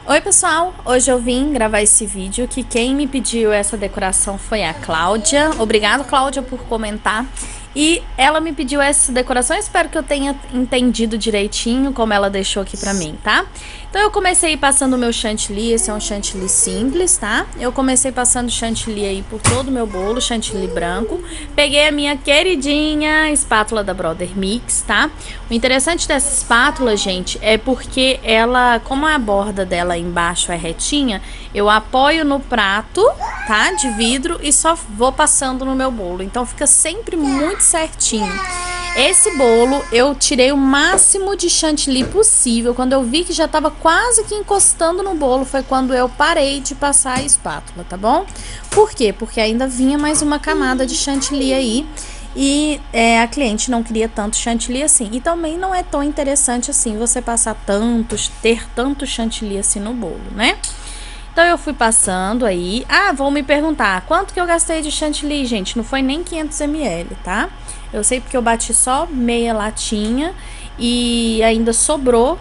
Oi pessoal, hoje eu vim gravar esse vídeo que quem me pediu essa decoração foi a Cláudia. Obrigado, Cláudia, por comentar. E ela me pediu essa decoração, eu espero que eu tenha entendido direitinho como ela deixou aqui pra mim, tá? Então eu comecei passando o meu chantilly, esse é um chantilly simples, tá? Eu comecei passando chantilly aí por todo o meu bolo, chantilly branco. Peguei a minha queridinha espátula da Brother Mix, tá? O interessante dessa espátula, gente, é porque ela, como a borda dela embaixo é retinha, eu apoio no prato, tá? De vidro e só vou passando no meu bolo. Então fica sempre muito certinho. Esse bolo eu tirei o máximo de chantilly possível. Quando eu vi que já tava quase que encostando no bolo, foi quando eu parei de passar a espátula, tá bom? Por quê? Porque ainda vinha mais uma camada de chantilly aí. E a cliente não queria tanto chantilly assim. E também não é tão interessante assim você passar ter tanto chantilly assim no bolo, né? Então eu fui passando aí. Ah, vão me perguntar, quanto que eu gastei de chantilly, gente? Não foi nem 500 ml, tá? Eu sei porque eu bati só meia latinha e ainda sobrou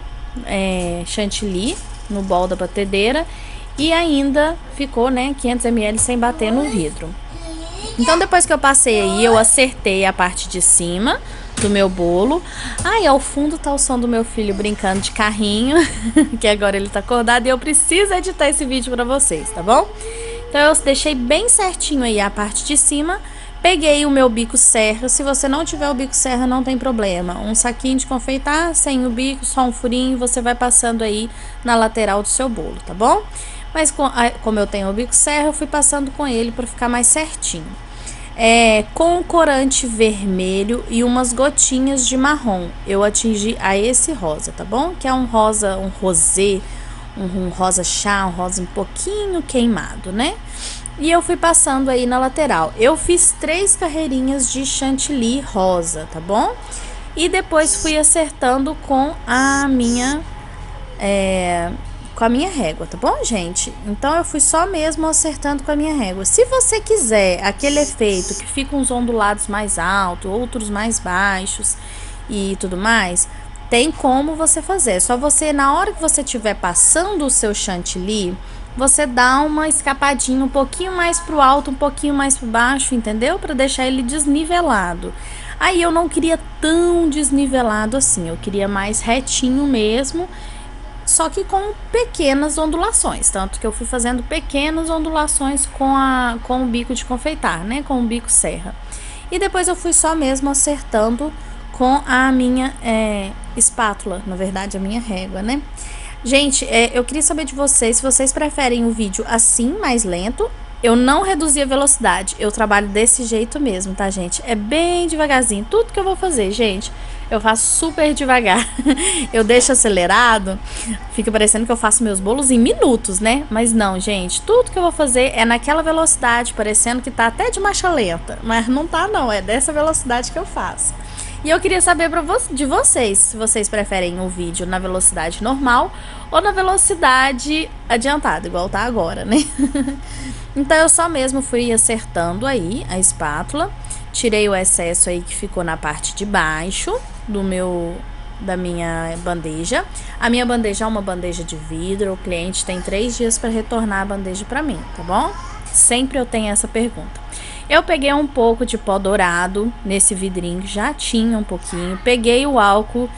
chantilly no bol da batedeira. E ainda ficou, né, 500 ml sem bater no vidro. Então depois que eu passei aí, eu acertei a parte de cima do meu bolo. Ai, ao fundo tá o som do meu filho brincando de carrinho, que agora ele tá acordado e eu preciso editar esse vídeo pra vocês, tá bom? Então eu deixei bem certinho aí a parte de cima. Peguei o meu bico serra. Se você não tiver o bico serra, não tem problema. Um saquinho de confeitar, sem o bico, só um furinho, você vai passando aí na lateral do seu bolo, tá bom? Mas como eu tenho o bico serra, eu fui passando com ele pra ficar mais certinho. Com corante vermelho e umas gotinhas de marrom. Eu atingi a esse rosa, tá bom? Que é um rosa, um rosé, um rosa chá, um rosa um pouquinho queimado, né? E eu fui passando aí na lateral. Eu fiz 3 carreirinhas de chantilly rosa, tá bom? E depois fui acertando com a minha régua, tá bom, gente? Então eu fui só mesmo acertando com a minha régua. Se você quiser aquele efeito que fica uns ondulados mais altos, outros mais baixos e tudo mais, tem como você fazer. É só você, na hora que você estiver passando o seu chantilly, você dá uma escapadinha um pouquinho mais pro alto, um pouquinho mais pro baixo, entendeu? Para deixar ele desnivelado. Aí eu não queria tão desnivelado assim, eu queria mais retinho mesmo, só que com pequenas ondulações, tanto que eu fui fazendo pequenas ondulações com o bico de confeitar, né, com o bico serra. E depois eu fui só mesmo acertando com a minha espátula, na verdade a minha régua, né. Gente, eu queria saber de vocês, se vocês preferem o vídeo assim, mais lento. Eu não reduzi a velocidade, eu trabalho desse jeito mesmo, tá, gente? É bem devagarzinho, tudo que eu vou fazer, gente, eu faço super devagar. Eu deixo acelerado, fica parecendo que eu faço meus bolos em minutos, né? Mas não, gente, tudo que eu vou fazer é naquela velocidade, parecendo que tá até de marcha lenta. Mas não tá não, é dessa velocidade que eu faço. E eu queria saber de vocês, se vocês preferem o vídeo na velocidade normal ou na velocidade adiantada, igual tá agora, né? Então eu só mesmo fui acertando aí a espátula, tirei o excesso aí que ficou na parte de baixo da minha bandeja. A minha bandeja é uma bandeja de vidro, o cliente tem 3 dias para retornar a bandeja para mim, tá bom? Sempre eu tenho essa pergunta. Eu peguei um pouco de pó dourado nesse vidrinho, já tinha um pouquinho. Peguei o álcool,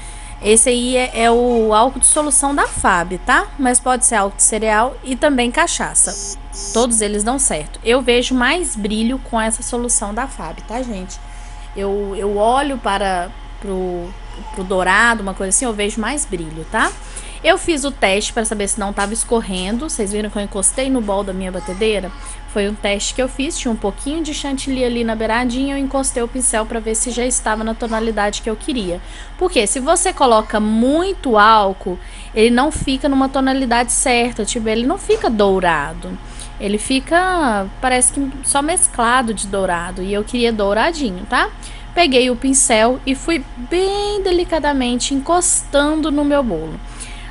esse aí é o álcool de solução da FAB, tá? Mas pode ser álcool de cereal e também cachaça. Todos eles dão certo. Eu vejo mais brilho com essa solução da FAB, tá, gente? Eu olho pro dourado, uma coisa assim, eu vejo mais brilho, tá? Eu fiz o teste para saber se não tava escorrendo. Vocês viram que eu encostei no bol da minha batedeira? Foi um teste que eu fiz, tinha um pouquinho de chantilly ali na beiradinha, eu encostei o pincel para ver se já estava na tonalidade que eu queria. Porque se você coloca muito álcool, ele não fica numa tonalidade certa, tipo, ele não fica dourado. Ele fica, parece que só mesclado de dourado, e eu queria douradinho, tá? Peguei o pincel e fui bem delicadamente encostando no meu bolo.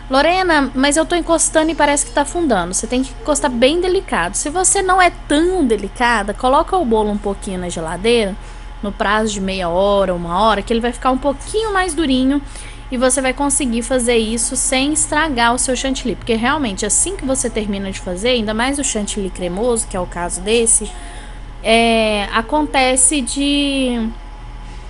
Lorena, mas eu tô encostando e parece que tá afundando. Você tem que encostar bem delicado. Se você não é tão delicada, coloca o bolo um pouquinho na geladeira, no prazo de meia hora, 1 hora, que ele vai ficar um pouquinho mais durinho e você vai conseguir fazer isso sem estragar o seu chantilly, porque realmente assim que você termina de fazer, ainda mais o chantilly cremoso, que é o caso desse, acontece de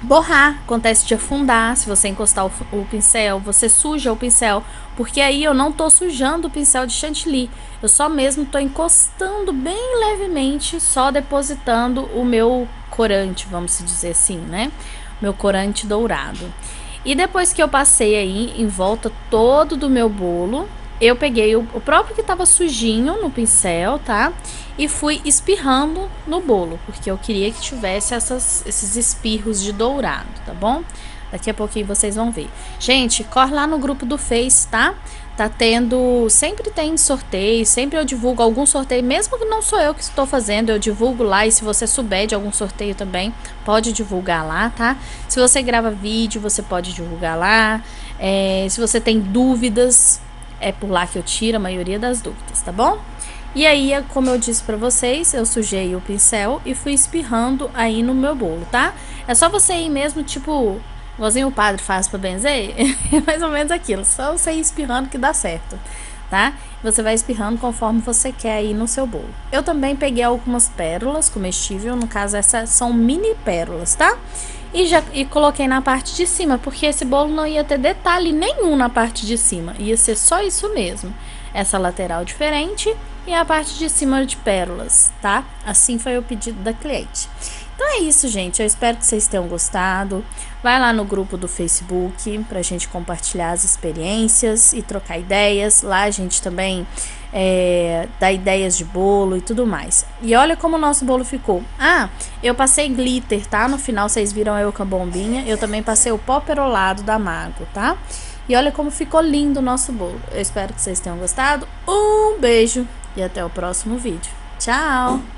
borrar, acontece de afundar. Se você encostar o pincel, você suja o pincel, porque aí eu não tô sujando o pincel de chantilly, eu só mesmo tô encostando bem levemente, só depositando o meu corante, vamos dizer assim, né? Meu corante dourado. E depois que eu passei aí em volta todo do meu bolo, eu peguei o próprio que tava sujinho no pincel, tá? E fui espirrando no bolo, porque eu queria que tivesse esses espirros de dourado, tá bom? Daqui a pouquinho vocês vão ver. Gente, corre lá no grupo do Face, tá? Tá tendo, sempre tem sorteio, sempre eu divulgo algum sorteio, mesmo que não sou eu que estou fazendo, eu divulgo lá. E se você souber de algum sorteio também, pode divulgar lá, tá? Se você grava vídeo, você pode divulgar lá. Se você tem dúvidas, é por lá que eu tiro a maioria das dúvidas, tá bom? E aí, como eu disse pra vocês, eu sujei o pincel e fui espirrando aí no meu bolo, tá? É só você ir mesmo, tipo, igualzinho o padre faz pra benzer, é mais ou menos aquilo, só você ir espirrando que dá certo, tá? Você vai espirrando conforme você quer aí no seu bolo. Eu também peguei algumas pérolas comestíveis, no caso essas são mini pérolas, tá? E coloquei na parte de cima, porque esse bolo não ia ter detalhe nenhum na parte de cima, ia ser só isso mesmo. Essa lateral diferente e a parte de cima de pérolas, tá? Assim foi o pedido da cliente. Então é isso, gente. Eu espero que vocês tenham gostado. Vai lá no grupo do Facebook pra gente compartilhar as experiências e trocar ideias. Lá a gente também dá ideias de bolo e tudo mais. E olha como o nosso bolo ficou. Ah, eu passei glitter, tá? No final vocês viram eu com a bombinha. Eu também passei o pó perolado da Mago, tá? E olha como ficou lindo o nosso bolo. Eu espero que vocês tenham gostado. Um beijo e até o próximo vídeo. Tchau!